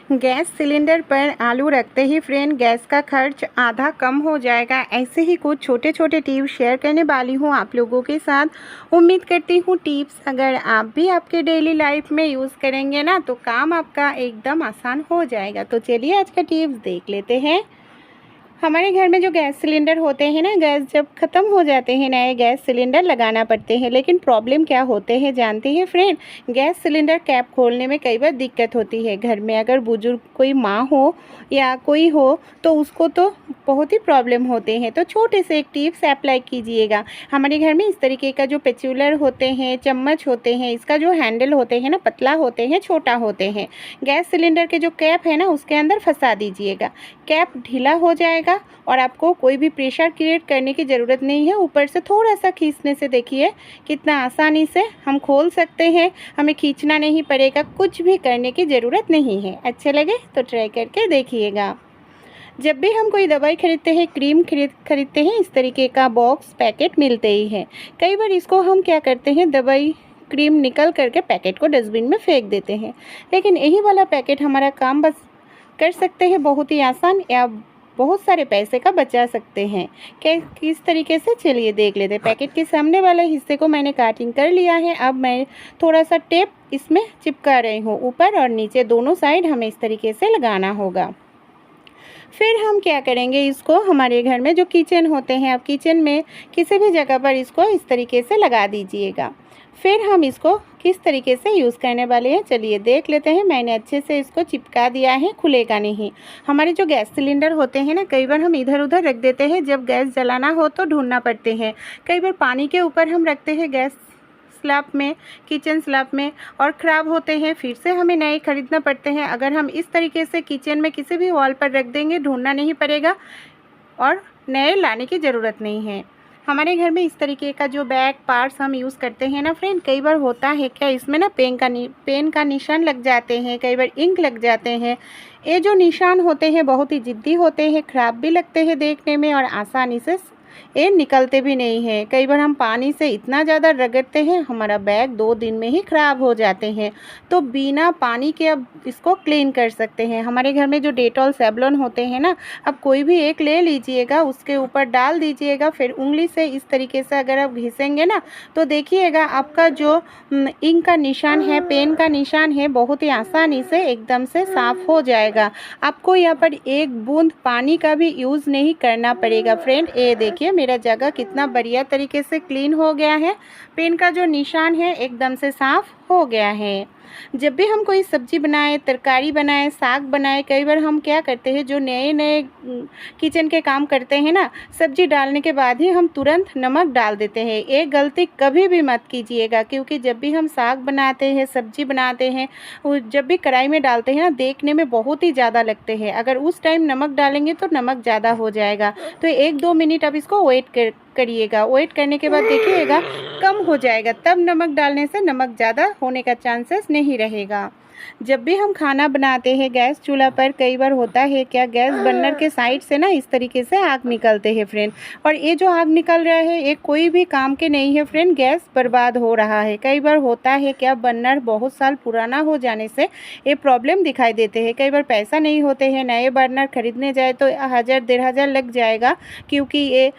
Gas cylinder पर आलू रखते ही फ्रेंड गैस का खर्च आधा कम हो जाएगा। ऐसे ही कुछ छोटे छोटे टिप्स शेयर करने वाली हूँ आप लोगों के साथ। उम्मीद करती हूँ टिप्स अगर आप भी आपके डेली लाइफ में यूज़ करेंगे ना तो काम आपका एकदम आसान हो जाएगा। तो चलिए आज का टिप्स देख लेते हैं। हमारे घर में जो गैस सिलेंडर होते हैं ना, गैस जब ख़त्म हो जाते हैं नए गैस सिलेंडर लगाना पड़ते हैं। लेकिन प्रॉब्लम क्या होते हैं जानते हैं फ्रेंड? गैस सिलेंडर कैप खोलने में कई बार दिक्कत होती है। घर में अगर बुजुर्ग कोई माँ हो या कोई हो तो उसको तो बहुत ही प्रॉब्लम होते हैं। तो छोटे से एक टिप्स अप्लाई कीजिएगा। हमारे घर में इस तरीके का जो पेचुलर होते हैं, चम्मच होते हैं, इसका जो हैंडल होते हैं ना, पतला होते हैं, छोटा होते हैं। गैस सिलेंडर के जो कैप है ना उसके अंदर फंसा दीजिएगा। कैप ढीला हो जाएगा और आपको कोई भी प्रेशर क्रिएट करने की ज़रूरत नहीं है। ऊपर से थोड़ा सा खींचने से देखिए कितना आसानी से हम खोल सकते हैं। हमें खींचना नहीं पड़ेगा, कुछ भी करने की ज़रूरत नहीं है। अच्छे लगे तो ट्राई करके देखिएगा। जब भी हम कोई दवाई खरीदते हैं, क्रीम खरीदते हैं, इस तरीके का बॉक्स पैकेट मिलते ही है। कई बार इसको हम क्या करते हैं, दवाई क्रीम निकल करके पैकेट को डस्टबिन में फेंक देते हैं। लेकिन यही वाला पैकेट हमारा काम बस कर सकते हैं बहुत ही आसान, या बहुत सारे पैसे का बचा सकते हैं। किस तरीके से चलिए देख लेते हैं। पैकेट के सामने वाले हिस्से को मैंने काटिंग कर लिया है। अब मैं थोड़ा सा टेप इसमें चिपका रही हूँ। ऊपर और नीचे दोनों साइड हमें इस तरीके से लगाना होगा। फिर हम क्या करेंगे, इसको हमारे घर में जो किचन होते हैं, आप किचन में किसी भी जगह पर इसको इस तरीके से लगा दीजिएगा। फिर हम इसको किस तरीके से यूज़ करने वाले हैं चलिए देख लेते हैं। मैंने अच्छे से इसको चिपका दिया है, खुलेगा नहीं। हमारे जो गैस सिलेंडर होते हैं ना, कई बार हम इधर उधर रख देते हैं। जब गैस जलाना हो तो ढूंढना पड़ते हैं। कई बार पानी के ऊपर हम रखते हैं गैस स्लैब में, किचन स्लैब में, और ख़राब होते हैं। फिर से हमें नए खरीदना पड़ते हैं। अगर हम इस तरीके से किचन में किसी भी वॉल पर रख देंगे, ढूंढना नहीं पड़ेगा और नए लाने की ज़रूरत नहीं है। हमारे घर में इस तरीके का जो बैग पार्ट्स हम यूज़ करते हैं ना फ्रेंड, कई बार होता है क्या, इसमें ना पेन का निशान लग जाते हैं, कई बार इंक लग जाते हैं। ये जो निशान होते हैं बहुत ही ज़िद्दी होते हैं, ख़राब भी लगते हैं देखने में और आसानी से ये निकलते भी नहीं हैं। कई बार हम पानी से इतना ज़्यादा रगड़ते हैं, हमारा बैग 2 दिन में ही ख़राब हो जाते हैं। तो बिना पानी के अब इसको क्लीन कर सकते हैं। हमारे घर में जो डेटॉल सेवलॉन होते हैं ना, अब कोई भी एक ले लीजिएगा, उसके ऊपर डाल दीजिएगा। फिर उंगली से इस तरीके से अगर आप घिसेंगे ना तो देखिएगा आपका जो इंक का निशान है, पेन का निशान है, बहुत ही आसानी से एकदम से साफ़ हो जाएगा। आपको यहाँ पर एक बूंद पानी का भी यूज़ नहीं करना पड़ेगा फ्रेंड। ये देखिए मेरा जगह कितना बढ़िया तरीके से क्लीन हो गया है। पेन का जो निशान है एकदम से साफ़ हो गया है। जब भी हम कोई सब्जी बनाए, तरकारी बनाए, साग बनाए, कई बार हम क्या करते हैं, जो नए नए किचन के काम करते हैं ना, सब्जी डालने के बाद ही हम तुरंत नमक डाल देते हैं। ये गलती कभी भी मत कीजिएगा, क्योंकि जब भी हम साग बनाते हैं, सब्जी बनाते हैं, जब भी कढ़ाई में डालते हैं ना, देखने में बहुत ही ज़्यादा लगते हैं। अगर उस टाइम नमक डालेंगे तो नमक ज़्यादा हो जाएगा। तो 1-2 मिनट आप इसको वेट करिएगा। वेट करने के बाद देखिएगा कम हो जाएगा, तब नमक डालने से नमक ज़्यादा होने का चांसेस नहीं रहेगा। जब भी हम खाना बनाते हैं गैस चूल्हा पर, कई बार होता है क्या, गैस बर्नर के साइड से ना इस तरीके से आग निकलते हैं फ्रेंड। और ये जो आग निकल रहा है ये कोई भी काम के नहीं है फ्रेंड, गैस बर्बाद हो रहा है। कई बार होता है क्या, बर्नर बहुत साल पुराना हो जाने से ये प्रॉब्लम दिखाई देते हैं। कई बार पैसा नहीं होते हैं, नए बर्नर खरीदने जाए तो 1000-1500 लग जाएगा, क्योंकि ये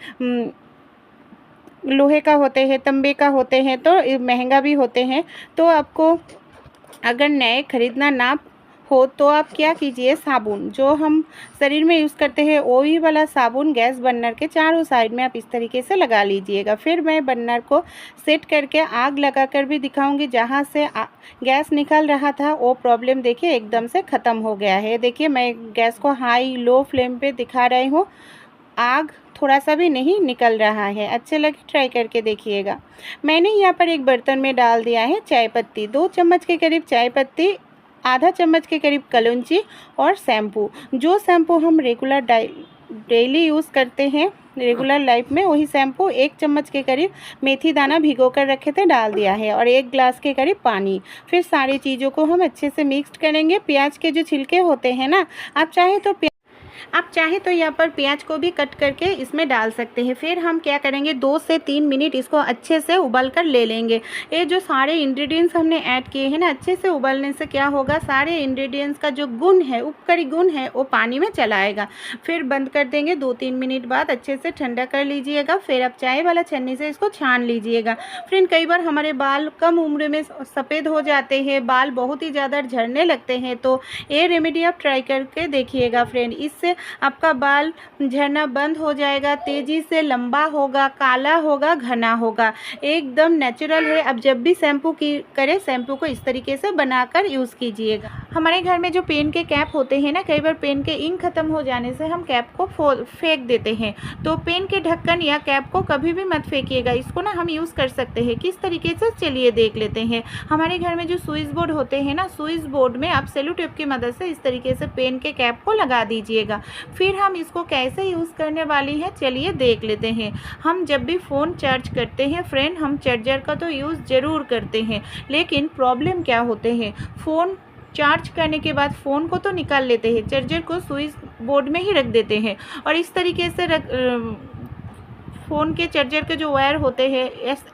लोहे का होते हैं, तांबे का होते हैं, तो महंगा भी होते हैं। तो आपको अगर नए खरीदना ना हो तो आप क्या कीजिए, साबुन जो हम शरीर में यूज़ करते हैं वही वाला साबुन गैस बर्नर के चारों साइड में आप इस तरीके से लगा लीजिएगा। फिर मैं बर्नर को सेट करके आग लगाकर भी दिखाऊंगी। जहाँ से गैस निकल रहा था वो प्रॉब्लम देखिए एकदम से ख़त्म हो गया है। देखिए मैं गैस को हाई लो फ्लेम पे दिखा रही हूँ, आग थोड़ा सा भी नहीं निकल रहा है। अच्छे लगे ट्राई करके देखिएगा। मैंने यहाँ पर एक बर्तन में डाल दिया है चाय पत्ती, 2 चम्मच के करीब चाय पत्ती, आधा चम्मच के करीब कलौंजी और शैम्पू। जो शैम्पू हम रेगुलर डेली यूज़ करते हैं रेगुलर लाइफ में, वही शैम्पू 1 चम्मच के करीब मेथी दाना भिगो कर रखे थे, डाल दिया है, और 1 ग्लास के करीब पानी। फिर सारी चीज़ों को हम अच्छे से मिक्स करेंगे। प्याज के जो छिलके होते हैं ना, आप चाहे तो आप चाहे तो यहाँ पर प्याज को भी कट करके इसमें डाल सकते हैं। फिर हम क्या करेंगे, 2 से 3 मिनट इसको अच्छे से उबाल कर ले लेंगे। ये जो सारे इंग्रेडिएंट्स हमने ऐड किए हैं ना, अच्छे से उबालने से क्या होगा, सारे इंग्रेडिएंट्स का जो गुण है, उपकारी गुण है, वो पानी में चला आएगा। फिर बंद कर देंगे। 2-3 मिनट बाद अच्छे से ठंडा कर लीजिएगा। फिर आप चाय वाला छन्नी से इसको छान लीजिएगा। फ्रेंड, कई बार हमारे बाल कम उम्र में सफ़ेद हो जाते हैं, बाल बहुत ही ज़्यादा झड़ने लगते हैं, तो ये रेमेडी आप ट्राई करके देखिएगा फ्रेंड। इससे आपका बाल झड़ना बंद हो जाएगा, तेज़ी से लंबा होगा, काला होगा, घना होगा, एकदम नेचुरल है। अब जब भी शैम्पू की करें, शैम्पू को इस तरीके से बनाकर यूज़ कीजिएगा। हमारे घर में जो पेन के कैप होते हैं ना, कई बार पेन के इंक ख़त्म हो जाने से हम कैप को फेंक देते हैं, तो पेन के ढक्कन या कैप को कभी भी मत फेंकिएगा। इसको ना हम यूज़ कर सकते हैं। किस तरीके से, चलिए देख लेते हैं। हमारे घर में जो स्विच बोर्ड होते हैं ना, स्विच बोर्ड में आप सेलो टेप की मदद से इस तरीके से पेन के कैप को लगा दीजिएगा। फिर हम इसको कैसे यूज़ करने वाली हैं, चलिए देख लेते हैं। हम जब भी फ़ोन चार्ज करते हैं फ्रेंड, हम चार्जर का तो यूज़ ज़रूर करते हैं, लेकिन प्रॉब्लम क्या होते हैं, फ़ोन चार्ज करने के बाद फ़ोन को तो निकाल लेते हैं, चार्जर को स्विच बोर्ड में ही रख देते हैं, और इस तरीके से फ़ोन के चार्जर के जो वायर होते हैं,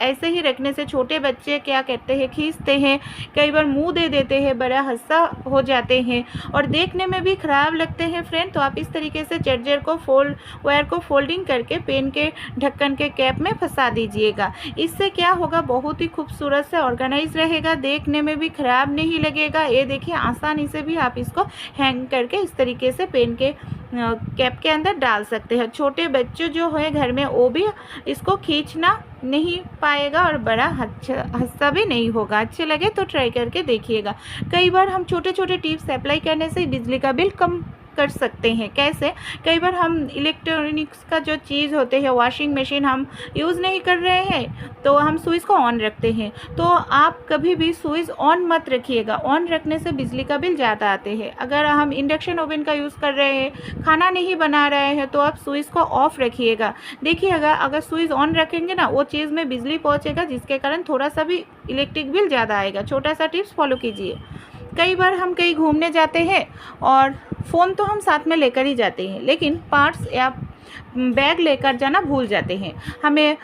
ऐसे ही रखने से छोटे बच्चे क्या करते हैं, खींचते हैं, कई बार मुंह दे देते हैं, बड़ा हस्सा हो जाते हैं और देखने में भी ख़राब लगते हैं फ्रेंड। तो आप इस तरीके से चार्जर को वायर को फोल्डिंग करके पेन के ढक्कन के कैप में फंसा दीजिएगा। इससे क्या होगा, बहुत ही खूबसूरत से ऑर्गेनाइज रहेगा, देखने में भी ख़राब नहीं लगेगा। ये देखिए, आसानी से भी आप इसको हैंग करके इस तरीके से पेन के कैप के अंदर डाल सकते हैं। छोटे बच्चे जो है घर में, वो भी इसको खींचना नहीं पाएगा और बड़ा हस्सा भी नहीं होगा। अच्छे लगे तो ट्राई करके देखिएगा। कई बार हम छोटे छोटे टिप्स अप्लाई करने से बिजली का बिल कम कर सकते हैं। कैसे, कई बार हम इलेक्ट्रॉनिक्स का जो चीज़ होते हैं, वॉशिंग मशीन हम यूज़ नहीं कर रहे हैं, तो हम स्विच को ऑन रखते हैं। तो आप कभी भी स्विच ऑन मत रखिएगा, ऑन रखने से बिजली का बिल ज़्यादा आते हैं। अगर हम इंडक्शन ओवन का यूज़ कर रहे हैं, खाना नहीं बना रहे हैं, तो आप स्विच को ऑफ रखिएगा। देखिएगा, अगर स्विच ऑन रखेंगे ना, वो चीज़ में बिजली पहुँचेगा, जिसके कारण थोड़ा सा भी इलेक्ट्रिक बिल ज़्यादा आएगा। छोटा सा टिप्स फॉलो कीजिए। कई बार हम कहीं घूमने जाते हैं और फ़ोन तो हम साथ में लेकर ही जाते हैं, लेकिन पर्स या बैग लेकर जाना भूल जाते हैं। हमें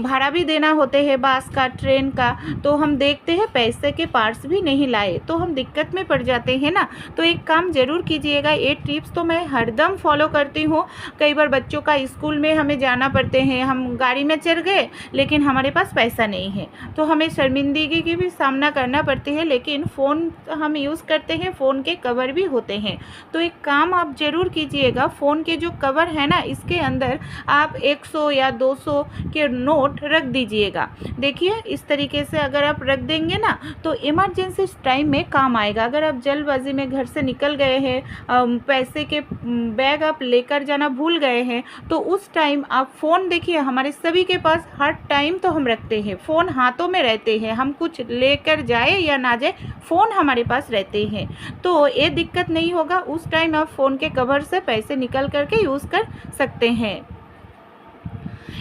भाड़ा भी देना होते हैं, बस का, ट्रेन का, तो हम देखते हैं पैसे के पर्स भी नहीं लाए, तो हम दिक्कत में पड़ जाते हैं ना। तो एक काम ज़रूर कीजिएगा, ये टिप्स तो मैं हरदम फॉलो करती हूँ। कई बार बच्चों का स्कूल में हमें जाना पड़ते हैं, हम गाड़ी में चढ़ गए लेकिन हमारे पास पैसा नहीं है, तो हमें शर्मिंदगी की भी सामना करना पड़ती है। लेकिन फ़ोन हम यूज़ करते हैं, फ़ोन के कवर भी होते हैं, तो एक काम आप ज़रूर कीजिएगा, फ़ोन के जो कवर है ना, इसके अंदर आप 100 या 200 के नोट रख दीजिएगा। देखिए, इस तरीके से अगर आप रख देंगे ना, तो इमरजेंसी टाइम में काम आएगा। अगर आप जल्दबाजी में घर से निकल गए हैं, पैसे के बैग आप लेकर जाना भूल गए हैं, तो उस टाइम आप फ़ोन, देखिए हमारे सभी के पास हर टाइम तो हम रखते हैं, फ़ोन हाथों में रहते हैं, हम कुछ लेकर जाए या ना जाए, फ़ोन हमारे पास रहते हैं, तो ये दिक्कत नहीं होगा। उस टाइम आप फ़ोन के कवर से पैसे निकल करके यूज़ कर सकते हैं।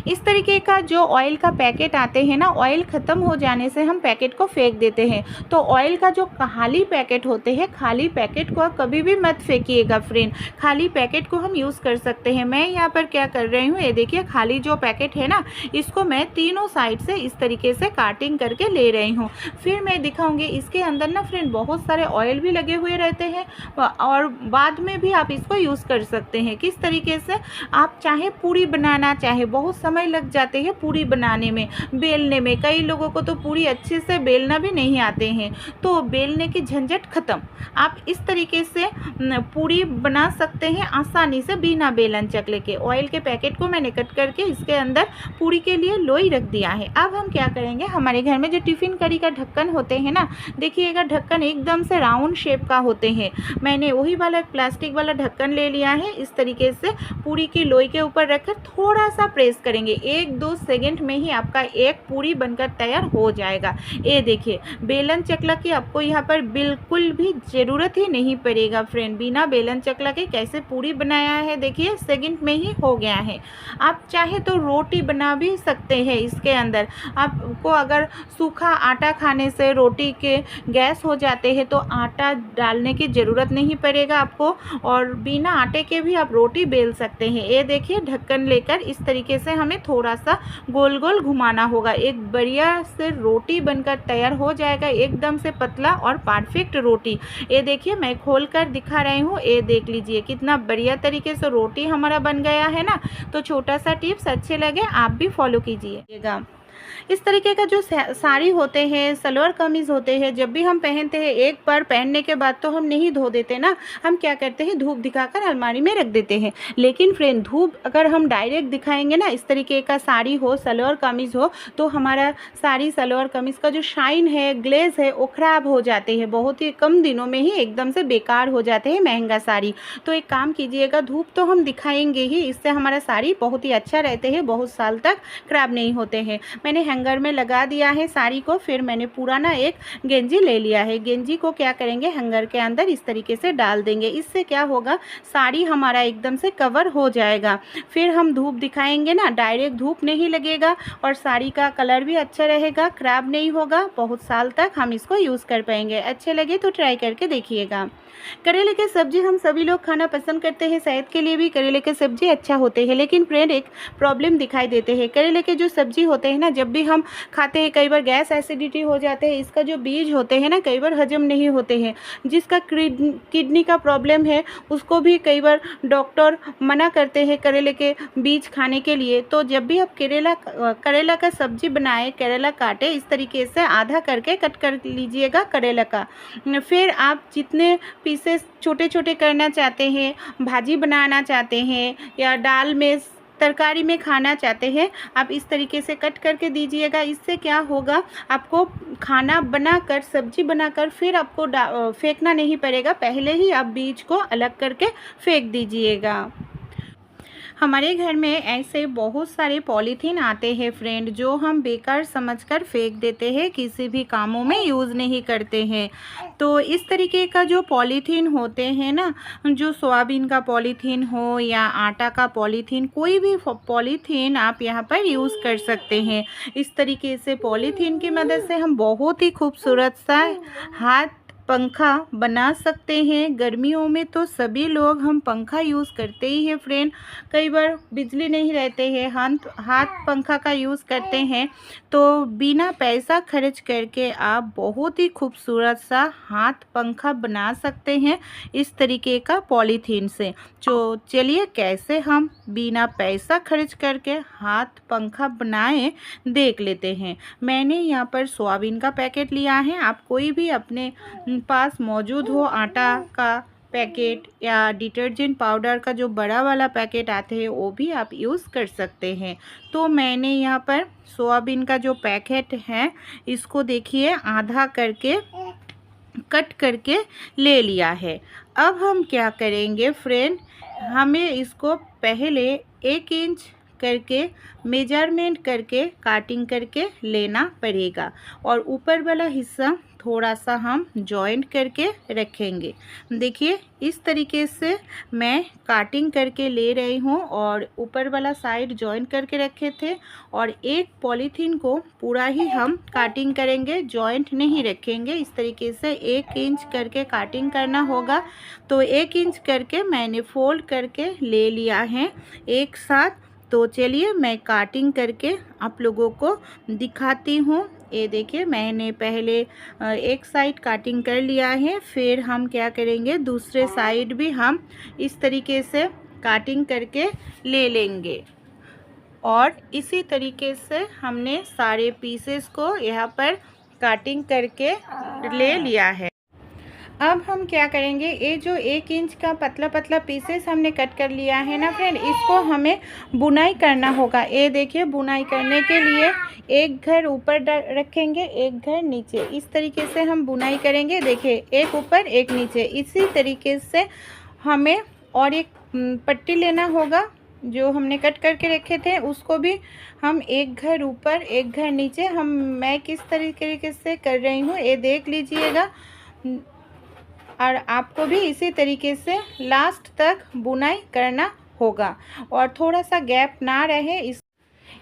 इस तरीके का जो ऑयल का पैकेट आते हैं ना, ऑयल ख़त्म हो जाने से हम पैकेट को फेंक देते हैं, तो ऑयल का जो खाली पैकेट होते हैं, खाली पैकेट को कभी भी मत फेंकिएगा फ्रेंड, खाली पैकेट को हम यूज़ कर सकते हैं। मैं यहाँ पर क्या कर रही हूँ, ये देखिए, खाली जो पैकेट है ना, इसको मैं तीनों साइड से इस तरीके से काटिंग करके ले रही हूँ। फिर मैं दिखाऊँगी, इसके अंदर ना फ्रेंड बहुत सारे ऑयल भी लगे हुए रहते हैं, और बाद में भी आप इसको यूज़ कर सकते हैं। किस तरीके से, आप चाहे पूरी बनाना, चाहे बहुत समय लग जाते हैं पूरी बनाने में, बेलने में, कई लोगों को तो पूरी अच्छे से बेलना भी नहीं आते हैं, तो बेलने की झंझट ख़त्म। आप इस तरीके से पूरी बना सकते हैं आसानी से, बिना बेलन चकले के। ऑयल के पैकेट को मैंने कट करके इसके अंदर पूरी के लिए लोई रख दिया है। अब हम क्या करेंगे, हमारे घर में जो टिफ़िन करी का ढक्कन होते हैं ना, देखिएगा ढक्कन एकदम से राउंड शेप का होते हैं। मैंने वही वाला प्लास्टिक वाला ढक्कन ले लिया है, इस तरीके से पूरी की लोई के ऊपर रखकर थोड़ा सा प्रेस करेंगे 1-2 सेकंड में ही आपका एक पूरी बनकर तैयार हो जाएगा। ये देखिए बेलन चकला की आपको यहाँ पर बिल्कुल भी ज़रूरत ही नहीं पड़ेगा फ्रेंड। बिना बेलन चकला के कैसे पूरी बनाया है देखिए सेकंड में ही हो गया है। आप चाहे तो रोटी बना भी सकते हैं इसके अंदर। आपको अगर सूखा आटा खाने से रोटी के गैस हो जाते हैं तो आटा डालने की ज़रूरत नहीं पड़ेगा आपको, और बिना आटे के भी आप रोटी बेल सकते हैं। ये देखिए ढक्कन लेकर इस तरीके से हमें थोड़ा सा गोल गोल घुमाना होगा। एक बढ़िया से रोटी बनकर तैयार हो जाएगा, एकदम से पतला और परफेक्ट रोटी। ये देखिए मैं खोल कर दिखा रही हूँ, ये देख लीजिए कितना बढ़िया तरीके से रोटी हमारा बन गया है ना। तो छोटा सा टिप्स अच्छे लगे आप भी फॉलो कीजिएगा। इस तरीके का जो साड़ी होते हैं, सलवार कमीज़ होते हैं, जब भी हम पहनते हैं एक बार पहनने के बाद तो हम नहीं धो देते ना, हम क्या करते हैं धूप दिखाकर अलमारी में रख देते हैं। लेकिन फ्रेंड धूप अगर हम डायरेक्ट दिखाएंगे ना, इस तरीके का साड़ी हो सलवार कमीज़ हो, तो हमारा साड़ी सलवार कमीज़ का जो शाइन है, ग्लेज है, वो ख़राब हो जाते हैं। बहुत ही कम दिनों में ही एकदम से बेकार हो जाते हैं महंगा साड़ी। तो एक काम कीजिएगा, धूप तो हम दिखाएंगे ही, इससे हमारा साड़ी बहुत ही अच्छा रहते हैं, बहुत साल तक ख़राब नहीं होते हैं। मैंने हैंगर में लगा दिया है साड़ी को। फिर मैंने पुराना एक गेंजी ले लिया है। गेंजी को क्या करेंगे हैंगर के अंदर इस तरीके से डाल देंगे। इससे क्या होगा साड़ी हमारा एकदम से कवर हो जाएगा। फिर हम धूप दिखाएंगे ना, डायरेक्ट धूप नहीं लगेगा और साड़ी का कलर भी अच्छा रहेगा, ख़राब नहीं होगा। बहुत साल तक हम इसको यूज़ कर पाएंगे। अच्छे लगे तो ट्राई करके देखिएगा। करेले की सब्ज़ी हम सभी लोग खाना पसंद करते हैं, सेहत के लिए भी करेले की सब्ज़ी अच्छा होते हैं। लेकिन फ्रेंड एक प्रॉब्लम दिखाई देते हैं। करेले के जो सब्ज़ी होते हैं ना, जब भी हम खाते हैं कई बार गैस एसिडिटी हो जाते हैं। इसका जो बीज होते हैं ना कई बार हजम नहीं होते हैं। जिसका किडनी का प्रॉब्लम है उसको भी कई बार डॉक्टर मना करते हैं करेले के बीज खाने के लिए। तो जब भी आप करेला का सब्ज़ी बनाए, करेला काटे इस तरीके से आधा करके कट कर लीजिएगा करेला का। फिर आप जितने पीसेस छोटे छोटे करना चाहते हैं, भाजी बनाना चाहते हैं या दाल में तरकारी में खाना चाहते हैं, आप इस तरीके से कट करके दीजिएगा। इससे क्या होगा आपको खाना बनाकर सब्जी बनाकर फिर आपको फेंकना नहीं पड़ेगा। पहले ही आप बीज को अलग करके फेंक दीजिएगा। हमारे घर में ऐसे बहुत सारे पॉलीथीन आते हैं फ्रेंड, जो हम बेकार समझकर फेंक देते हैं, किसी भी कामों में यूज़ नहीं करते हैं। तो इस तरीके का जो पॉलीथीन होते हैं ना, जो सोयाबीन का पॉलीथीन हो या आटा का पॉलीथीन, कोई भी पॉलीथीन आप यहाँ पर यूज़ कर सकते हैं। इस तरीके से पॉलीथीन की मदद से हम बहुत ही खूबसूरत सा हाथ पंखा बना सकते हैं। गर्मियों में तो सभी लोग हम पंखा यूज़ करते ही हैं फ्रेंड। कई बार बिजली नहीं रहते हैं, हाथ पंखा का यूज़ करते हैं। तो बिना पैसा खर्च करके आप बहुत ही खूबसूरत सा हाथ पंखा बना सकते हैं इस तरीके का पॉलीथीन से। तो चलिए कैसे हम बिना पैसा खर्च करके हाथ पंखा बनाएं देख लेते हैं। मैंने यहाँ पर सोयाबीन का पैकेट लिया है। आप कोई भी अपने पास मौजूद हो आटा का पैकेट या डिटर्जेंट पाउडर का जो बड़ा वाला पैकेट आते हैं वो भी आप यूज़ कर सकते हैं। तो मैंने यहाँ पर सोयाबीन का जो पैकेट है इसको देखिए आधा करके कट करके ले लिया है। अब हम क्या करेंगे फ्रेंड, हमें इसको पहले 1 इंच करके मेजरमेंट करके काटिंग करके लेना पड़ेगा और ऊपर वाला हिस्सा थोड़ा सा हम जॉइंट करके रखेंगे। देखिए इस तरीके से मैं काटिंग करके ले रही हूँ और ऊपर वाला साइड जॉइंट करके रखे थे और एक पॉलीथीन को पूरा ही हम काटिंग करेंगे, जॉइंट नहीं रखेंगे। इस तरीके से 1 इंच करके काटिंग करना होगा। तो 1 इंच करके मैंने फोल्ड करके ले लिया है एक साथ। तो चलिए मैं काटिंग करके आप लोगों को दिखाती हूँ। ये देखिए मैंने पहले एक साइड काटिंग कर लिया है, फिर हम क्या करेंगे दूसरे साइड भी हम इस तरीके से काटिंग करके ले लेंगे। और इसी तरीके से हमने सारे पीसेस को यहाँ पर काटिंग करके ले लिया है। अब हम क्या करेंगे, ये जो 1 इंच का पतला पतला पीसेस हमने कट कर लिया है ना फ्रेंड, इसको हमें बुनाई करना होगा। ये देखिए बुनाई करने के लिए एक घर ऊपर रखेंगे, एक घर नीचे, इस तरीके से हम बुनाई करेंगे। देखिए एक ऊपर एक नीचे, इसी तरीके से हमें और एक पट्टी लेना होगा जो हमने कट करके रखे थे उसको भी हम एक घर ऊपर एक घर नीचे मैं किस तरीके से कर रही हूँ ये देख लीजिएगा। और आपको भी इसी तरीके से लास्ट तक बुनाई करना होगा और थोड़ा सा गैप ना रहे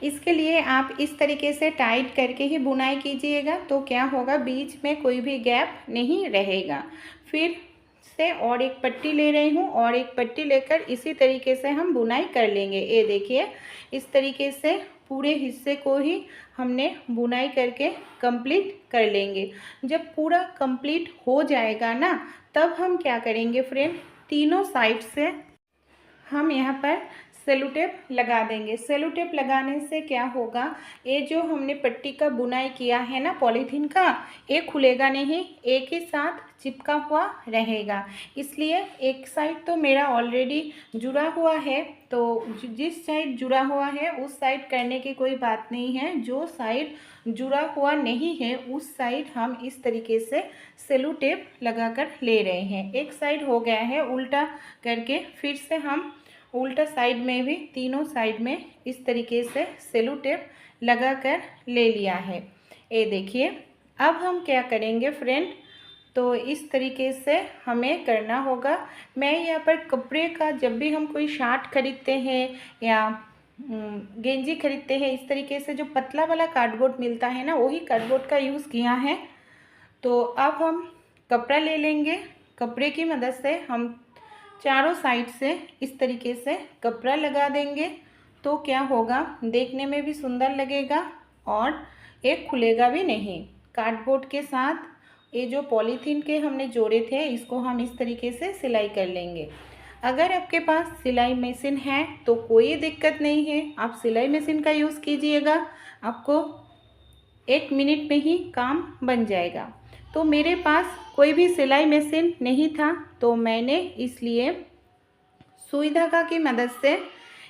इसके लिए आप इस तरीके से टाइट करके ही बुनाई कीजिएगा, तो क्या होगा बीच में कोई भी गैप नहीं रहेगा। फिर से और एक पट्टी ले रही हूँ और एक पट्टी लेकर इसी तरीके से हम बुनाई कर लेंगे। ये देखिए इस तरीके से पूरे हिस्से को ही हमने बुनाई करके कंप्लीट कर लेंगे। जब पूरा कंप्लीट हो जाएगा ना, तब हम क्या करेंगे फ्रेंड, तीनों साइड से हम यहाँ पर सेलो टेप लगा देंगे। सेलो टेप लगाने से क्या होगा, ये जो हमने पट्टी का बुनाई किया है ना पॉलीथीन का, ये खुलेगा नहीं, एक ही साथ चिपका हुआ रहेगा। इसलिए एक साइड तो मेरा ऑलरेडी जुड़ा हुआ है, तो जिस साइड जुड़ा हुआ है उस साइड करने की कोई बात नहीं है। जो साइड जुड़ा हुआ नहीं है उस साइड हम इस तरीके से सेलो टेप लगाकर ले रहे हैं। एक साइड हो गया है उल्टा करके, फिर से हम उल्टा साइड में भी तीनों साइड में इस तरीके से सेलो टेप लगा कर ले लिया है। ये देखिए अब हम क्या करेंगे फ्रेंड, तो इस तरीके से हमें करना होगा। मैं यहाँ पर कपड़े का, जब भी हम कोई शर्ट खरीदते हैं या गेंजी खरीदते हैं, इस तरीके से जो पतला वाला कार्डबोर्ड मिलता है ना, वही कार्डबोर्ड का यूज़ किया है। तो अब हम कपड़ा ले लेंगे, कपड़े की मदद से हम चारों साइड से इस तरीके से कपड़ा लगा देंगे, तो क्या होगा देखने में भी सुंदर लगेगा और एक खुलेगा भी नहीं। कार्डबोर्ड के साथ ये जो पॉलीथीन के हमने जोड़े थे इसको हम इस तरीके से सिलाई कर लेंगे। अगर आपके पास सिलाई मशीन है तो कोई दिक्कत नहीं है, आप सिलाई मशीन का यूज़ कीजिएगा, आपको 1 मिनट में ही काम बन जाएगा। तो मेरे पास कोई भी सिलाई मशीन नहीं था, तो मैंने इसलिए सुई धागा की मदद से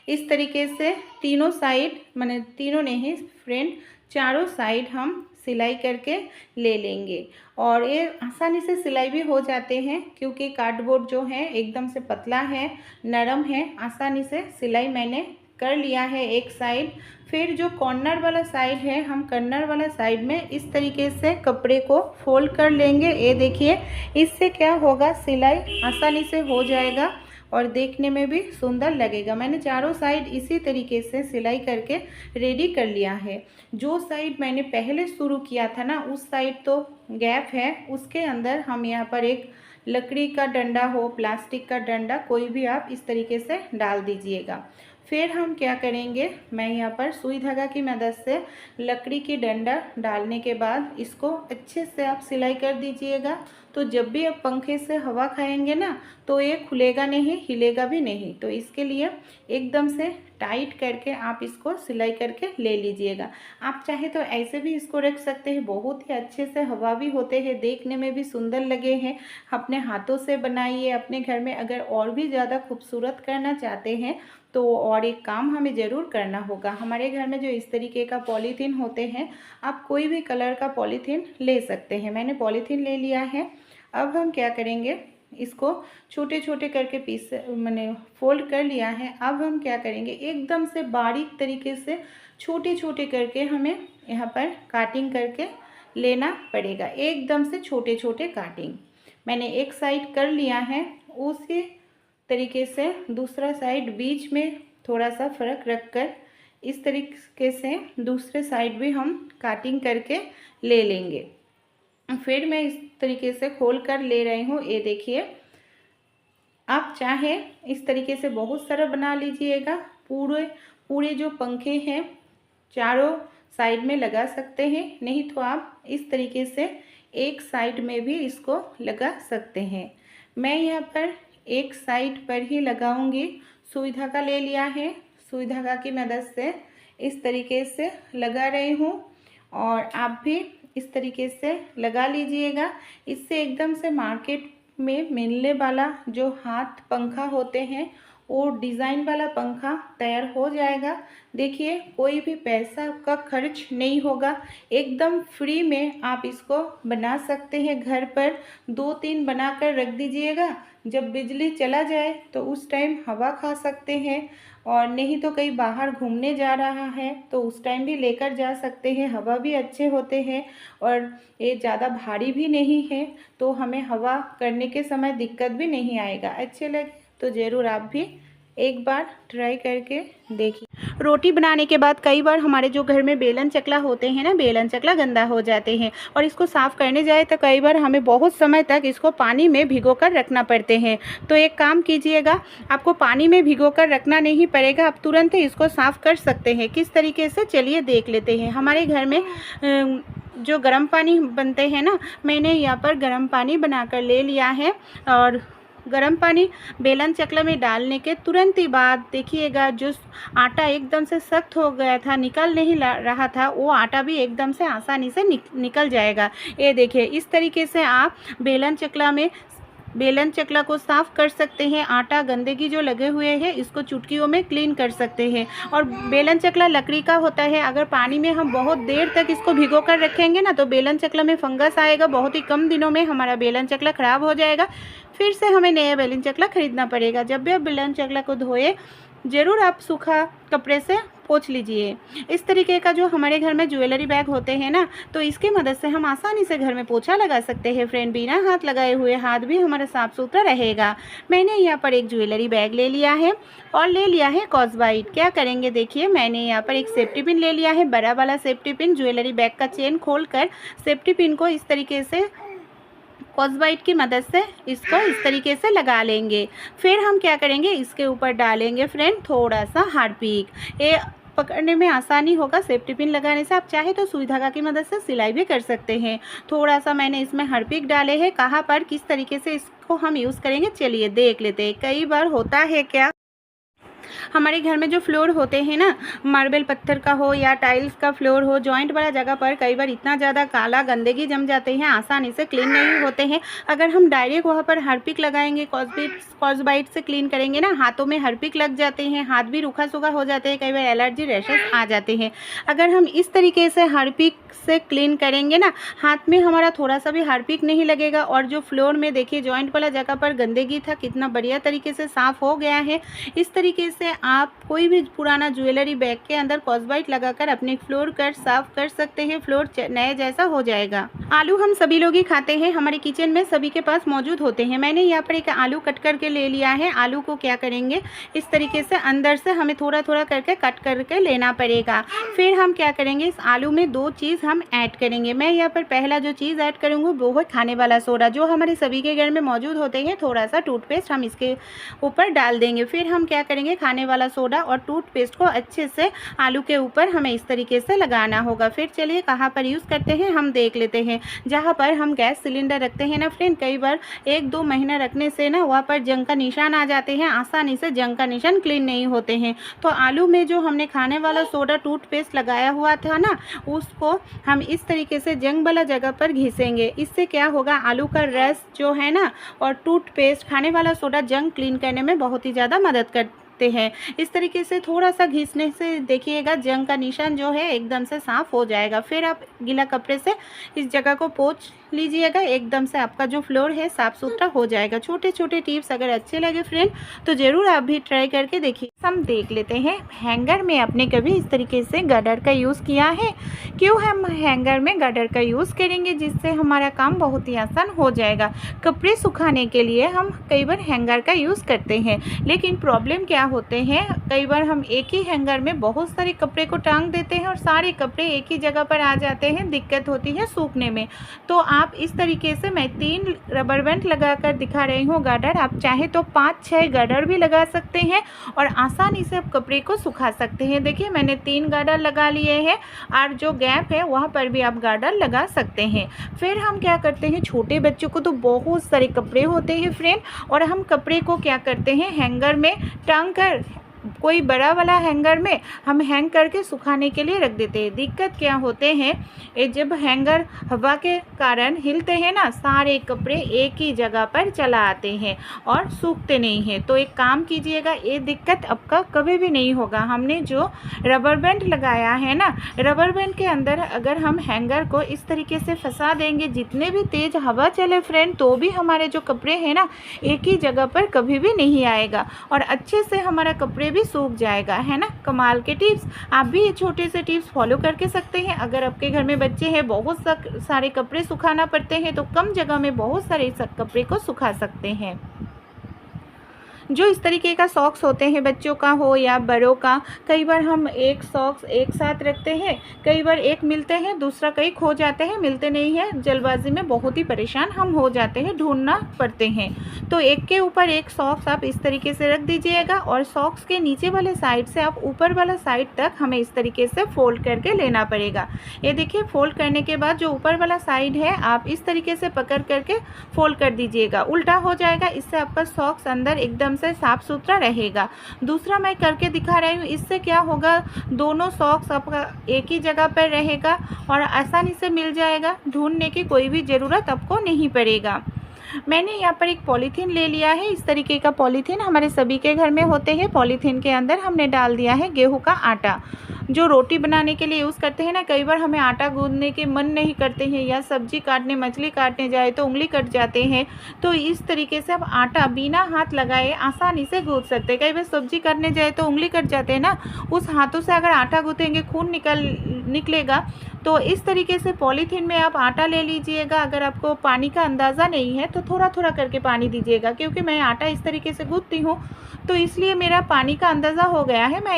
इस तरीके से तीनों साइड, माने तीनों नहीं फ्रेंड, चारों साइड हम सिलाई करके ले लेंगे। और ये आसानी से सिलाई भी हो जाते हैं क्योंकि कार्डबोर्ड जो है एकदम से पतला है, नरम है, आसानी से सिलाई मैंने कर लिया है एक साइड। फिर जो कॉर्नर वाला साइड है, हम कॉर्नर वाला साइड में इस तरीके से कपड़े को फोल्ड कर लेंगे। ये देखिए इससे क्या होगा, सिलाई आसानी से हो जाएगा और देखने में भी सुंदर लगेगा। मैंने चारों साइड इसी तरीके से सिलाई करके रेडी कर लिया है। जो साइड मैंने पहले शुरू किया था ना, उस साइड तो गैप है, उसके अंदर हम यहाँ पर एक लकड़ी का डंडा हो, प्लास्टिक का डंडा, कोई भी आप इस तरीके से डाल दीजिएगा। फिर हम क्या करेंगे, मैं यहाँ पर सुई धागा की मदद से लकड़ी की डंडा डालने के बाद इसको अच्छे से आप सिलाई कर दीजिएगा। तो जब भी आप पंखे से हवा खाएंगे ना, तो ये खुलेगा नहीं, हिलेगा भी नहीं। तो इसके लिए एकदम से टाइट करके आप इसको सिलाई करके ले लीजिएगा। आप चाहे तो ऐसे भी इसको रख सकते हैं, बहुत ही अच्छे से हवा भी होते हैं, देखने में भी सुंदर लगे हैं। अपने हाथों से बनाइए अपने घर में। अगर और भी ज़्यादा खूबसूरत करना चाहते हैं तो और एक काम हमें ज़रूर करना होगा। हमारे घर में जो इस तरीके का पॉलीथीन होते हैं, आप कोई भी कलर का पॉलीथीन ले सकते हैं। मैंने पॉलीथीन ले लिया है। अब हम क्या करेंगे, इसको छोटे छोटे करके पीस मैंने फोल्ड कर लिया है। अब हम क्या करेंगे, एकदम से बारीक तरीके से छोटे छोटे करके हमें यहाँ पर काटिंग करके लेना पड़ेगा। एकदम से छोटे छोटे काटिंग मैंने एक साइड कर लिया है, उसी तरीके से दूसरा साइड बीच में थोड़ा सा फ़र्क रखकर इस तरीके से दूसरे साइड भी हम काटिंग करके ले लेंगे। फिर मैं इस तरीके से खोल कर ले रही हूँ। ये देखिए, आप चाहें इस तरीके से बहुत सारा बना लीजिएगा। पूरे जो पंखे हैं चारों साइड में लगा सकते हैं, नहीं तो आप इस तरीके से एक साइड में भी इसको लगा सकते हैं। मैं यहाँ पर एक साइड पर ही लगाऊंगी। सुई धागा ले लिया है, सुई धागा की मदद से इस तरीके से लगा रही हूँ और आप भी इस तरीके से लगा लीजिएगा। इससे एकदम से मार्केट में मिलने वाला जो हाथ पंखा होते हैं वो डिज़ाइन वाला पंखा तैयार हो जाएगा। देखिए कोई भी पैसा का खर्च नहीं होगा, एकदम फ्री में आप इसको बना सकते हैं घर पर। 2-3 बनाकर रख दीजिएगा, जब बिजली चला जाए तो उस टाइम हवा खा सकते हैं, और नहीं तो कहीं बाहर घूमने जा रहा है तो उस टाइम भी लेकर जा सकते हैं। हवा भी अच्छे होते हैं और ये ज़्यादा भारी भी नहीं है, तो हमें हवा करने के समय दिक्कत भी नहीं आएगा। अच्छे लगे तो ज़रूर आप भी एक बार ट्राई करके देखिए। रोटी बनाने के बाद कई बार हमारे जो घर में बेलन चकला होते हैं ना, बेलन चकला गंदा हो जाते हैं, और इसको साफ़ करने जाए तो कई बार हमें बहुत समय तक इसको पानी में भिगो कर रखना पड़ते हैं। तो एक काम कीजिएगा, आपको पानी में भिगो कर रखना नहीं पड़ेगा, आप तुरंत ही इसको साफ़ कर सकते हैं। किस तरीके से, चलिए देख लेते हैं। हमारे घर में जो गर्म पानी बनते हैं ना, मैंने यहाँ पर गर्म पानी बनाकर ले लिया है, और गर्म पानी बेलन चकला में डालने के तुरंत ही बाद देखिएगा जो आटा एकदम से सख्त हो गया था, निकल नहीं रहा था, वो आटा भी एकदम से आसानी से निकल जाएगा। ये देखिए इस तरीके से आप बेलन चकला को साफ़ कर सकते हैं। आटा गंदगी जो लगे हुए हैं इसको चुटकियों में क्लीन कर सकते हैं। और बेलन चकला लकड़ी का होता है, अगर पानी में हम बहुत देर तक इसको भिगो कर रखेंगे ना तो बेलन चकला में फंगस आएगा, बहुत ही कम दिनों में हमारा बेलन चकला ख़राब हो जाएगा, फिर से हमें नया बेलन चकला ख़रीदना पड़ेगा। जब भी आप बेलन चकला को धोए ज़रूर आप सूखा कपड़े से पोंछ लीजिए। इस तरीके का जो हमारे घर में ज्वेलरी बैग होते हैं ना, तो इसकी मदद से हम आसानी से घर में पोछा लगा सकते हैं फ्रेंड, बिना हाथ लगाए हुए। हाथ भी हमारा साफ़ सुथरा रहेगा। मैंने यहाँ पर एक ज्वेलरी बैग ले लिया है और ले लिया है क्रॉसबाइट। क्या करेंगे देखिए, मैंने यहाँ पर एक सेफ्टी पिन ले लिया है, बड़ा वाला सेफ्टी पिन। ज्वेलरी बैग का चेन खोलकर सेफ्टी पिन को इस तरीके से क्रॉसबाइट की मदद से इसको इस तरीके से लगा लेंगे। फिर हम क्या करेंगे, इसके ऊपर डालेंगे फ्रेंड थोड़ा सा हार्पिक। ये पकड़ने में आसानी होगा सेफ्टी पिन लगाने से। आप चाहे तो सुई धागा की मदद से सिलाई भी कर सकते हैं। थोड़ा सा मैंने इसमें हार्पिक डाले हैं। कहाँ पर किस तरीके से इसको हम यूज़ करेंगे चलिए देख लेते हैं। कई बार होता है क्या, हमारे घर में जो फ्लोर होते हैं ना, मार्बल पत्थर का हो या टाइल्स का फ्लोर हो, जॉइंट वाला जगह पर कई बार इतना ज़्यादा काला गंदगी जम जाते हैं, आसानी से क्लीन नहीं होते हैं। अगर हम डायरेक्ट वहाँ पर हार्पिक लगाएंगे, क्रॉसबाइट से क्लीन करेंगे ना, हाथों में हार्पिक लग जाते हैं, हाथ भी रूखा सूखा हो जाते हैं, कई बार एलर्जी रैशेस आ जाते हैं। अगर हम इस तरीके से हार्पिक से क्लीन करेंगे ना, हाथ में हमारा थोड़ा सा भी हार्पिक नहीं लगेगा, और जो फ्लोर में देखिए जॉइंट वाला जगह पर गंदगी था कितना बढ़िया तरीके से साफ़ हो गया है। इस तरीके से आप कोई भी पुराना ज्वेलरी बैग के अंदर क्रॉसबाइट लगाकर अपने फ्लोर कर साफ कर सकते हैं, फ्लोर नए जैसा हो जाएगा। आलू हम सभी लोग ही खाते हैं, हमारे किचन में सभी के पास मौजूद होते हैं। मैंने यहाँ पर एक आलू कट करके ले लिया है। आलू को क्या करेंगे, इस तरीके से अंदर से हमें थोड़ा थोड़ा करके कट करके लेना पड़ेगा। फिर हम क्या करेंगे, इस आलू में 2 चीज़ हम ऐड करेंगे। मैं यहाँ पर पहला जो चीज़ ऐड करूँगी वो है खाने वाला सोडा, जो हमारे सभी के घर में मौजूद होते हैं। थोड़ा सा टूथपेस्ट हम इसके ऊपर डाल देंगे। फिर हम क्या करेंगे, खाने वाला सोडा और टूथपेस्ट को अच्छे से आलू के ऊपर हमें इस तरीके से लगाना होगा। फिर चलिए कहाँ पर यूज़ करते हैं हम देख लेते हैं। जहाँ पर हम गैस सिलेंडर रखते हैं ना फ्रेंड, कई बार 1-2 महीना रखने से ना वहाँ पर जंग का निशान आ जाते हैं, आसानी से जंग का निशान क्लीन नहीं होते हैं। तो आलू में जो हमने खाने वाला सोडा टूथपेस्ट लगाया हुआ था ना, उसको हम इस तरीके से जंग वाला जगह पर घिसेंगे। इससे क्या होगा, आलू का रस जो है ना और टूथपेस्ट खाने वाला सोडा जंग क्लीन करने में बहुत ही ज़्यादा मदद करते हैं। इस तरीके से थोड़ा सा घिसने से देखिएगा जंग का निशान जो है एकदम से साफ़ हो जाएगा। फिर आप गीला कपड़े से इस जगह को पोंछ लीजिएगा, एकदम से आपका जो फ्लोर है साफ़ सुथरा हो जाएगा। छोटे छोटे टिप्स अगर अच्छे लगे फ्रेंड तो ज़रूर आप भी ट्राई करके देखिए। हम देख लेते हैं हैंगर में आपने कभी इस तरीके से गार्डर का यूज़ किया है? क्यों हम हैंगर में गार्डर का यूज़ करेंगे, जिससे हमारा काम बहुत ही आसान हो जाएगा। कपड़े सुखाने के लिए हम कई बार हैंगर का यूज़ करते हैं, लेकिन प्रॉब्लम क्या होते हैं, कई बार हम एक ही हैंगर में बहुत सारे कपड़े को टांग देते हैं और सारे कपड़े एक ही जगह पर आ जाते हैं, दिक्कत होती है सूखने में। तो आप इस तरीके से, मैं 3 रबर बैंड लगाकर दिखा रही हूँ गार्डर, आप चाहे तो 5-6 गार्डर भी लगा सकते हैं और आसानी से आप कपड़े को सुखा सकते हैं। देखिए मैंने 3 गार्डर लगा लिए हैं और जो गैप है वहाँ पर भी आप गार्डर लगा सकते हैं। फिर हम क्या करते हैं, छोटे बच्चों को तो बहुत सारे कपड़े होते हैं फ्रेंड, और हम कपड़े को क्या करते हैं हैंगर में टांग कर कोई बड़ा वाला हैंगर में हम हैंग करके सुखाने के लिए रख देते हैं। दिक्कत क्या होते हैं, ये जब हैंगर हवा के कारण हिलते हैं ना, सारे कपड़े एक ही जगह पर चला आते हैं और सूखते नहीं हैं। तो एक काम कीजिएगा, ये दिक्कत आपका कभी भी नहीं होगा। हमने जो रबर बैंड लगाया है ना, रबर बैंड के अंदर अगर हम हैंगर को इस तरीके से फंसा देंगे, जितने भी तेज़ हवा चले फ्रेंड, तो भी हमारे जो कपड़े हैं ना एक ही जगह पर कभी भी नहीं आएगा और अच्छे से हमारा कपड़े भी सूख जाएगा, है ना। कमाल के टिप्स, आप भी ये छोटे से टिप्स फॉलो करके सकते हैं। अगर आपके घर में बच्चे हैं, बहुत सारे कपड़े सुखाना पड़ते हैं, तो कम जगह में बहुत सारे कपड़े को सुखा सकते हैं। जो इस तरीके का सॉक्स होते हैं, बच्चों का हो या बड़ों का, कई बार हम एक सॉक्स एक साथ रखते हैं, कई बार एक मिलते हैं, दूसरा कहीं खो जाते हैं, मिलते नहीं हैं, जल्दबाजी में बहुत ही परेशान हम हो जाते हैं, ढूंढना पड़ते हैं। तो एक के ऊपर एक सॉक्स आप इस तरीके से रख दीजिएगा और सॉक्स के नीचे वाले साइड से आप ऊपर वाला साइड तक हमें इस तरीके से फोल्ड करके लेना पड़ेगा। ये देखिए, फोल्ड करने के बाद जो ऊपर वाला साइड है आप इस तरीके से पकड़ करके फोल्ड कर दीजिएगा। उल्टा हो जाएगा, इससे आपका सॉक्स अंदर एकदम से साफ सुथरा रहेगा। दूसरा मैं करके दिखा रही हूँ, इससे क्या होगा, दोनों सॉक्स आपका एक ही जगह पर रहेगा और आसानी से मिल जाएगा, ढूंढने की कोई भी ज़रूरत आपको नहीं पड़ेगा। मैंने यहाँ पर एक पॉलीथीन ले लिया है, इस तरीके का पॉलीथीन हमारे सभी के घर में होते हैं। पॉलीथीन के अंदर हमने डाल दिया है गेहूं का आटा, जो रोटी बनाने के लिए यूज़ करते हैं ना। कई बार हमें आटा गूंदने के मन नहीं करते हैं या सब्जी काटने, मछली काटने जाए तो उंगली कट जाते हैं, तो इस तरीके से आप आटा बिना हाथ लगाए आसानी से गूंद सकते हैं। कई बार सब्जी काटने जाए तो उंगली कट जाते हैं ना, उस हाथों से अगर आटा गूंदेंगे खून निकलेगा। तो इस तरीके से पॉलीथीन में आप आटा ले लीजिएगा। अगर आपको पानी का अंदाज़ा नहीं है तो थोड़ा थोड़ा करके पानी दीजिएगा, क्योंकि मैं आटा इस तरीके से गूंथती हूँ तो इसलिए मेरा पानी का अंदाज़ा हो गया है, मैं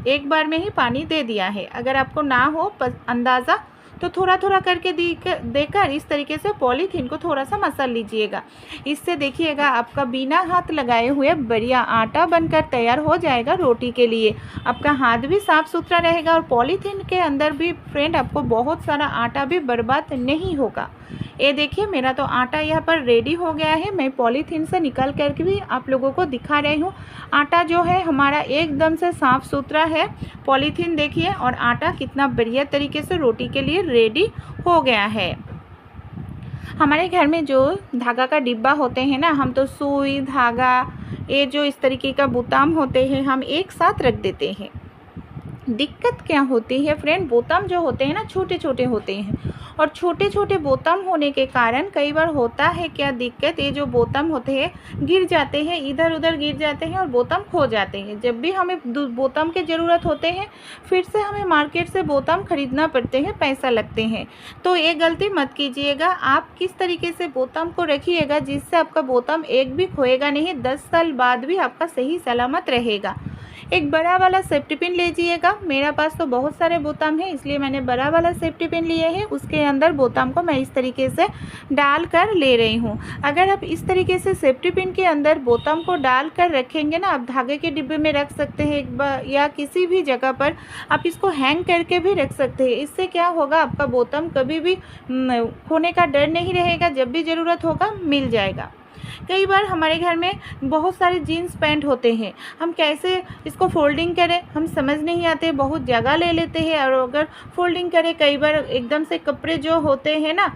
एक बार में ही पानी दे दिया है। अगर आपको ना हो अंदाज़ा तो थोड़ा थोड़ा करके देकर इस तरीके से पॉलीथीन को थोड़ा सा मसल लीजिएगा। इससे देखिएगा आपका बिना हाथ लगाए हुए बढ़िया आटा बनकर तैयार हो जाएगा रोटी के लिए। आपका हाथ भी साफ़ सुथरा रहेगा और पॉलीथीन के अंदर भी फ्रेंड आपको बहुत सारा आटा भी बर्बाद नहीं होगा। ये देखिए, मेरा तो आटा यहाँ पर रेडी हो गया है। मैं पॉलीथीन से निकाल करके भी आप लोगों को दिखा रही हूँ। आटा जो है हमारा एकदम से साफ़ सुथरा है। पॉलीथीन देखिए और आटा कितना बढ़िया तरीके से रोटी के लिए रेडी हो गया है। हमारे घर में जो धागा का डिब्बा होते हैं ना, हम तो सुई धागा, ये जो इस तरीके का बुताम होते हैं, हम एक साथ रख देते हैं। दिक्कत क्या होती है फ्रेंड, बोताम जो होते हैं ना छोटे छोटे होते हैं और छोटे छोटे बोताम होने के कारण कई बार होता है क्या दिक्कत, ये जो बोताम होते हैं गिर जाते हैं, इधर उधर गिर जाते हैं और बोताम खो जाते हैं। जब भी हमें बोताम की ज़रूरत होते हैं फिर से हमें मार्केट से बोताम खरीदना पड़ते हैं, पैसा लगते हैं। तो ये गलती मत कीजिएगा। आप किस तरीके से बोताम को रखिएगा जिससे आपका बोताम एक भी खोएगा नहीं, 10 साल बाद भी आपका सही सलामत रहेगा। एक बड़ा वाला सेफ्टी पिन लीजिएगा। मेरा पास तो बहुत सारे बोताम हैं, इसलिए मैंने बड़ा वाला सेफ्टी पिन लिए हैं। उसके अंदर बोताम को मैं इस तरीके से डाल कर ले रही हूँ। अगर आप इस तरीके से सेफ्टी पिन के अंदर बोताम को डाल कर रखेंगे ना, आप धागे के डिब्बे में रख सकते हैं एक बार, या किसी भी जगह पर आप इसको हैंग करके भी रख सकते हैं। इससे क्या होगा, आपका बोताम कभी भी खोने का डर नहीं रहेगा, जब भी ज़रूरत होगा मिल जाएगा। कई बार हमारे घर में बहुत सारे जीन्स पैंट होते हैं, हम कैसे इसको फोल्डिंग करें हम समझ नहीं आते, बहुत जगह ले लेते हैं। और अगर फोल्डिंग करें कई बार एकदम से कपड़े जो होते हैं ना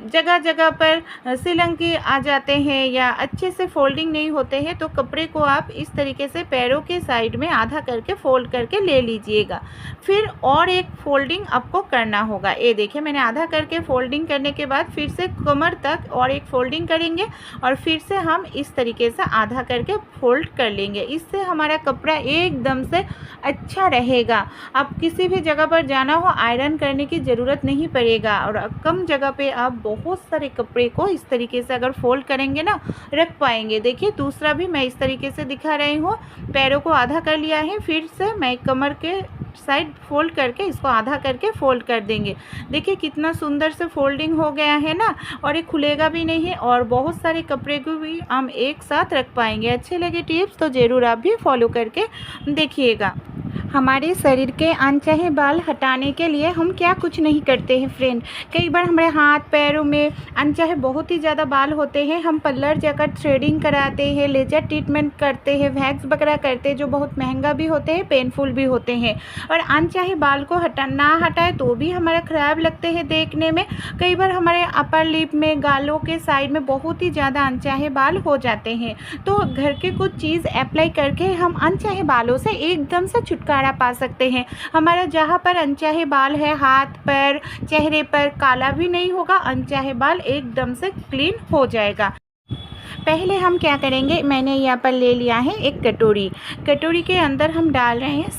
जगह जगह पर सिलंगी आ जाते हैं या अच्छे से फोल्डिंग नहीं होते हैं, तो कपड़े को आप इस तरीके से पैरों के साइड में आधा करके फोल्ड करके ले लीजिएगा। फिर और एक फोल्डिंग आपको करना होगा। ये देखिए, मैंने आधा करके फोल्डिंग करने के बाद फिर से कमर तक और एक फोल्डिंग करेंगे और फिर से हम इस तरीके से आधा करके फोल्ड कर लेंगे। इससे हमारा कपड़ा एकदम से अच्छा रहेगा। आप किसी भी जगह पर जाना हो आयरन करने की ज़रूरत नहीं पड़ेगा और कम जगह पे आप बहुत सारे कपड़े को इस तरीके से अगर फोल्ड करेंगे ना रख पाएंगे। देखिए, दूसरा भी मैं इस तरीके से दिखा रही हूँ। पैरों को आधा कर लिया है, फिर से मैं कमर के साइड फोल्ड करके इसको आधा करके फोल्ड कर देंगे। देखिए कितना सुंदर से फोल्डिंग हो गया है ना, और ये खुलेगा भी नहीं है और बहुत सारे कपड़े को भी हम एक साथ रख पाएंगे। अच्छे लगे टिप्स तो ज़रूर आप भी फॉलो करके देखिएगा। हमारे शरीर के अनचाहे बाल हटाने के लिए हम क्या कुछ नहीं करते हैं फ्रेंड। कई बार हमारे हाथ पैरों में अनचाहे बहुत ही ज़्यादा बाल होते हैं, हम पार्लर जाकर थ्रेडिंग कराते हैं, लेजर ट्रीटमेंट करते हैं, वैक्स वगैरह करते हैं, जो बहुत महंगा भी होते हैं, पेनफुल भी होते हैं। और अनचाहे बाल को ना हटाए तो भी हमारा ख़राब लगते हैं देखने में। कई बार हमारे अपर लिप में, गालों के साइड में बहुत ही ज़्यादा अनचाहे बाल हो जाते हैं। तो घर के कुछ चीज़ अप्लाई करके हम अनचाहे बालों से एकदम से छुटकारा पा सकते हैं। हमारा जहाँ पर अनचाहे बाल है, हाथ पैर चेहरे पर काला भी नहीं होगा, अनचाहे बाल एकदम से क्लीन हो जाएगा। पहले हम क्या करेंगे, मैंने यहाँ पर ले लिया है एक कटोरी के अंदर हम डाल रहे हैं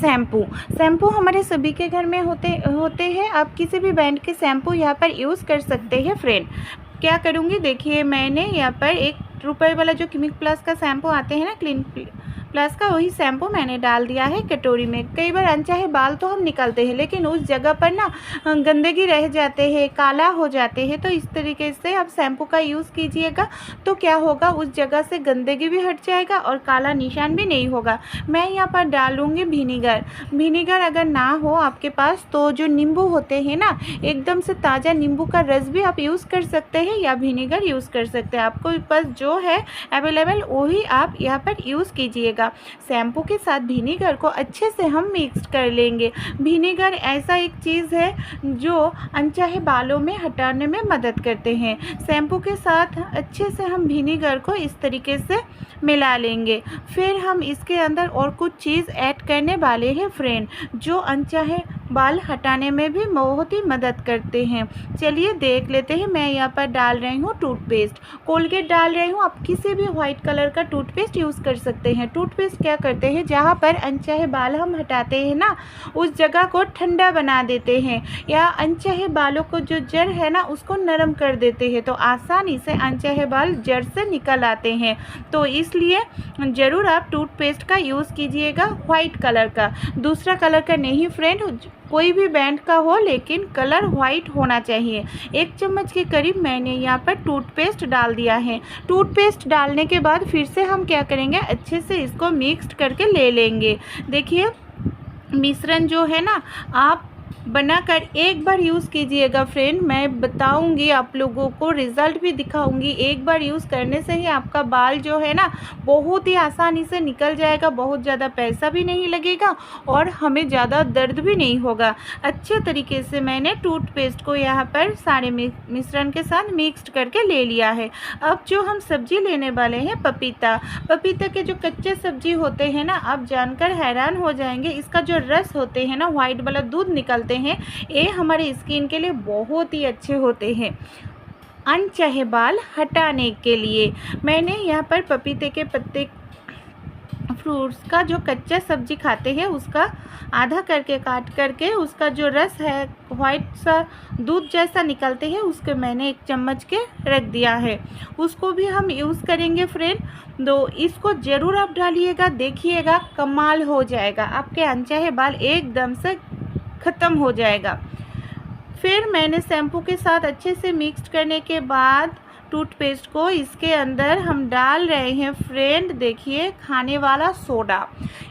शैम्पू हमारे सभी के घर में होते हैं। आप किसी भी ब्रांड के शैम्पू यहाँ पर यूज़ कर सकते हैं फ्रेंड। क्या करूँगी, देखिए मैंने यहाँ पर ₹1 वाला जो क्लिनिक प्लस का शैम्पू आते हैं ना, क्लिनिक प्लस का, वही शैम्पू मैंने डाल दिया है कटोरी में। कई बार अनचाहे बाल तो हम निकालते हैं, लेकिन उस जगह पर ना गंदगी रह जाते हैं, काला हो जाते हैं। तो इस तरीके से आप शैम्पू का यूज़ कीजिएगा, तो क्या होगा, उस जगह से गंदगी भी हट जाएगा और काला निशान भी नहीं होगा। मैं यहाँ पर डालूँगी विनीगर अगर ना हो आपके पास तो जो नींबू होते हैं ना, एकदम से ताज़ा नींबू का रस भी आप यूज़ कर सकते हैं या विनीगर यूज़ कर सकते हैं। आपको पास जो है अवेलेबल वही आप यहाँ पर यूज़ कीजिएगा। शैम्पू के साथ विनीगर को अच्छे से हम मिक्स कर लेंगे। विनीगर ऐसा एक चीज़ है जो अनचाहे बालों में हटाने में मदद करते हैं। शैम्पू के साथ अच्छे से हम विनीगर को इस तरीके से मिला लेंगे। फिर हम इसके अंदर और कुछ चीज़ ऐड करने वाले हैं फ्रेंड, जो अनचाहे बाल हटाने में भी बहुत ही मदद करते हैं। चलिए देख लेते हैं। मैं यहाँ पर डाल रही हूँ टूथपेस्ट, कोलगेट डाल रही हूँ। आप किसी भी वाइट कलर का टूथपेस्ट यूज़ कर सकते हैं। टूथपेस्ट क्या करते हैं, जहाँ पर अनचाहे बाल हम हटाते हैं ना, उस जगह को ठंडा बना देते हैं, या अनचाहे बालों को जो जड़ है ना उसको नरम कर देते हैं, तो आसानी से अनचाहे बाल जड़ से निकल आते हैं। तो इसलिए ज़रूर आप टूथपेस्ट का यूज़ कीजिएगा, वाइट कलर का, दूसरा कलर का नहीं फ्रेंड, कोई भी ब्रांड का हो लेकिन कलर वाइट होना चाहिए। 1 चम्मच के करीब मैंने यहाँ पर टूथपेस्ट डाल दिया है। टूथपेस्ट डालने के बाद फिर से हम क्या करेंगे, अच्छे से इसको मिक्स करके ले लेंगे। देखिए मिश्रण जो है ना, आप बनाकर एक बार यूज़ कीजिएगा फ्रेंड। मैं बताऊंगी आप लोगों को, रिज़ल्ट भी दिखाऊंगी। एक बार यूज़ करने से ही आपका बाल जो है ना बहुत ही आसानी से निकल जाएगा, बहुत ज़्यादा पैसा भी नहीं लगेगा और हमें ज़्यादा दर्द भी नहीं होगा। अच्छे तरीके से मैंने टूथपेस्ट को यहाँ पर सारे मिश्रण के साथ मिक्स करके ले लिया है। अब जो हम सब्जी लेने वाले हैं, पपीता के जो कच्चे सब्जी होते हैं ना, आप जानकर हैरान हो जाएंगे। इसका जो रस होते हैं ना, वाइट वाला दूध निकलते हैं, ये हमारे स्किन के लिए बहुत ही अच्छे होते हैं अनचाहे बाल हटाने के लिए। मैंने यहाँ पर पपीते के पत्ते, फ्रूट्स का जो कच्चा सब्जी खाते हैं उसका आधा करके काट करके उसका जो रस है वाइट सा दूध जैसा निकलते हैं, उसके मैंने 1 चम्मच के रख दिया है। उसको भी हम यूज़ करेंगे फ्रेंड। तो इसको ज़रूर आप डालिएगा, देखिएगा कमाल हो जाएगा, आपके अनचाहे बाल एकदम से ख़त्म हो जाएगा। फिर मैंने शैम्पू के साथ अच्छे से मिक्स करने के बाद टूथपेस्ट को इसके अंदर हम डाल रहे हैं फ्रेंड। देखिए खाने वाला सोडा,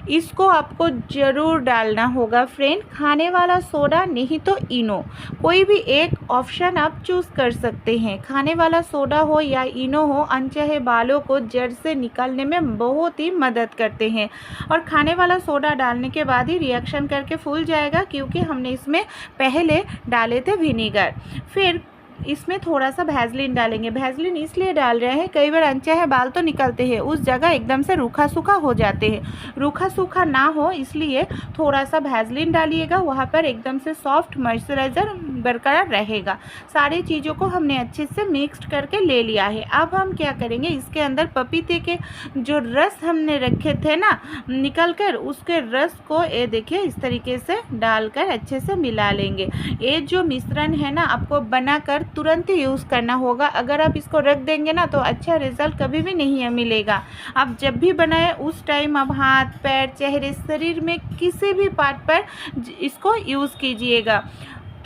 इसको आपको ज़रूर डालना होगा फ्रेंड। खाने वाला सोडा नहीं तो इनो, कोई भी एक ऑप्शन आप चूज़ कर सकते हैं। खाने वाला सोडा हो या इनो हो, अनचाहे बालों को जड़ से निकालने में बहुत ही मदद करते हैं। और खाने वाला सोडा डालने के बाद ही रिएक्शन करके फूल जाएगा, क्योंकि हमने इसमें पहले डाले थे विनीगर। फिर इसमें थोड़ा सा वैसलीन डालेंगे। वैसलीन इसलिए डाल रहे हैं, कई बार अनचाहे बाल तो निकलते हैं, उस जगह एकदम से रूखा सूखा हो जाते हैं। रूखा सूखा ना हो इसलिए थोड़ा सा वैसलीन डालिएगा, वहाँ पर एकदम से सॉफ्ट मॉइस्चराइज़र बरकरार रहेगा। सारी चीज़ों को हमने अच्छे से मिक्स करके ले लिया है। अब हम क्या करेंगे, इसके अंदर पपीते के जो रस हमने रखे थे ना निकल कर, उसके रस को ये देखिए इस तरीके से डालकर अच्छे से मिला लेंगे। ये जो मिश्रण है ना, आपको बनाकर तुरंत ही यूज़ करना होगा। अगर आप इसको रख देंगे ना तो अच्छा रिज़ल्ट कभी भी नहीं मिलेगा। आप जब भी बनाएं उस टाइम आप हाथ पैर चेहरे शरीर में किसी भी पार्ट पर इसको यूज़ कीजिएगा।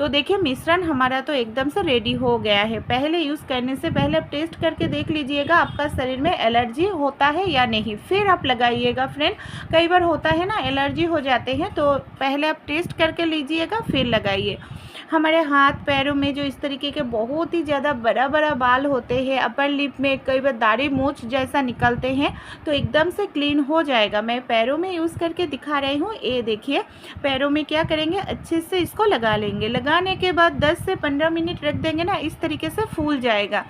तो देखिए मिश्रण हमारा तो एकदम से रेडी हो गया है। पहले यूज़ करने से पहले आप टेस्ट करके देख लीजिएगा आपका शरीर में एलर्जी होता है या नहीं, फिर आप लगाइएगा फ्रेंड। कई बार होता है ना, एलर्जी हो जाते हैं, तो पहले आप टेस्ट करके लीजिएगा फिर लगाइए। हमारे हाथ पैरों में जो इस तरीके के बहुत ही ज़्यादा बड़ा बड़ा बाल होते हैं, अपर लिप में कई बार दाढ़ी मूंछ जैसा निकलते हैं, तो एकदम से क्लीन हो जाएगा। मैं पैरों में यूज़ करके दिखा रही हूँ। ये देखिए पैरों में क्या करेंगे, अच्छे से इसको लगा लेंगे। लगाने के बाद 10 से 15 मिनट रख देंगे ना, इस तरीके से फूल जाएगा।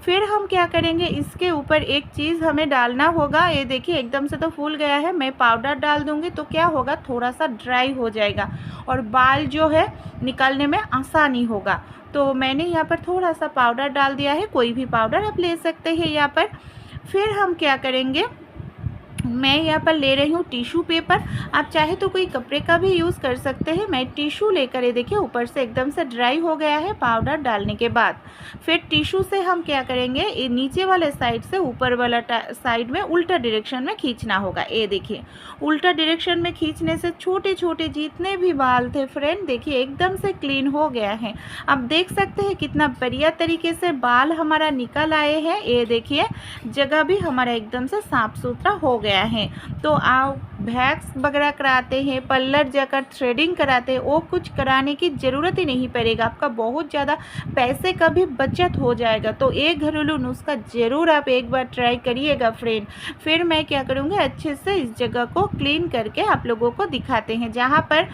फिर हम क्या करेंगे, इसके ऊपर एक चीज़ हमें डालना होगा। ये देखिए एकदम से तो फूल गया है, मैं पाउडर डाल दूँगी तो क्या होगा, थोड़ा सा ड्राई हो जाएगा और बाल जो है निकालने में आसानी होगा। तो मैंने यहाँ पर थोड़ा सा पाउडर डाल दिया है, कोई भी पाउडर आप ले सकते हैं यहाँ पर। फिर हम क्या करेंगे, मैं यहाँ पर ले रही हूँ टिश्यू पेपर। आप चाहे तो कोई कपड़े का भी यूज़ कर सकते हैं। मैं टिश्यू लेकर, ये देखिए ऊपर से एकदम से ड्राई हो गया है पाउडर डालने के बाद। फिर टिश्यू से हम क्या करेंगे, ये नीचे वाले साइड से ऊपर वाला साइड में उल्टा डायरेक्शन में खींचना होगा। ये देखिए उल्टा डायरेक्शन में खींचने से छोटे छोटे जितने भी बाल थे फ्रेंड, देखिए एकदम से क्लीन हो गया है। आप देख सकते हैं कितना बढ़िया तरीके से बाल हमारा निकल आए हैं। ये देखिए जगह भी हमारा एकदम से साफ सुथरा हो गया है। तो आप वैक्स वगैरह कराते हैं, पार्लर जाकर थ्रेडिंग कराते हैं, वो कुछ कराने की ज़रूरत ही नहीं पड़ेगा। आपका बहुत ज़्यादा पैसे का भी बचत हो जाएगा। तो एक घरेलू नुस्खा ज़रूर आप एक बार ट्राई करिएगा फ्रेंड। फिर मैं क्या करूँगी, अच्छे से इस जगह को क्लीन करके आप लोगों को दिखाते हैं। जहाँ पर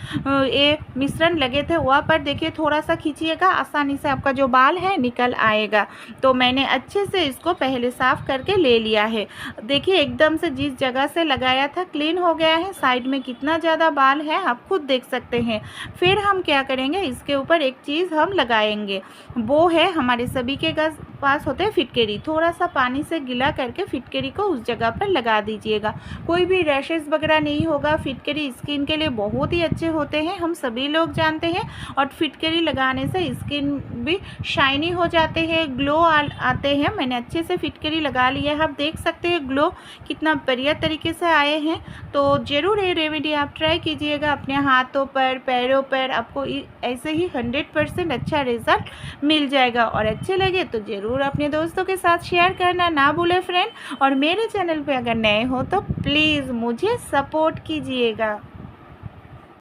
ये मिश्रण लगे थे वहाँ पर देखिए थोड़ा सा खींचिएगा, आसानी से आपका जो बाल है निकल आएगा। तो मैंने अच्छे से इसको पहले साफ़ करके ले लिया है। देखिए एकदम से जिस जगह से लगाया था क्लीन हो गया है। साइड में कितना ज़्यादा बाल है आप खुद देख सकते हैं। फिर हम क्या करेंगे, इसके ऊपर एक चीज़ हम लगाएंगे, वो है हमारे सभी के पास होते हैं फिटकरी। थोड़ा सा पानी से गीला करके फिटकरी को उस जगह पर लगा दीजिएगा। कोई भी रैशेस वगैरह नहीं होगा। फिटकरी स्किन के लिए बहुत ही अच्छे होते हैं, हम सभी लोग जानते हैं। और फिटकरी लगाने से स्किन भी शाइनी हो जाते हैं, ग्लो आते हैं। मैंने अच्छे से फिटकरी लगा लिया है, आप देख सकते हैं ग्लो कितना बढ़िया तरीके से आए हैं। तो ज़रूर ये रेमेडी आप ट्राई कीजिएगा अपने हाथों पर, पैरों पर। आपको ऐसे ही 100% अच्छा रिजल्ट मिल जाएगा। और अच्छे लगे तो ज़रूर अपने दोस्तों के साथ शेयर करना ना भूलें फ्रेंड। और मेरे चैनल पे अगर नए हो तो प्लीज़ मुझे सपोर्ट कीजिएगा।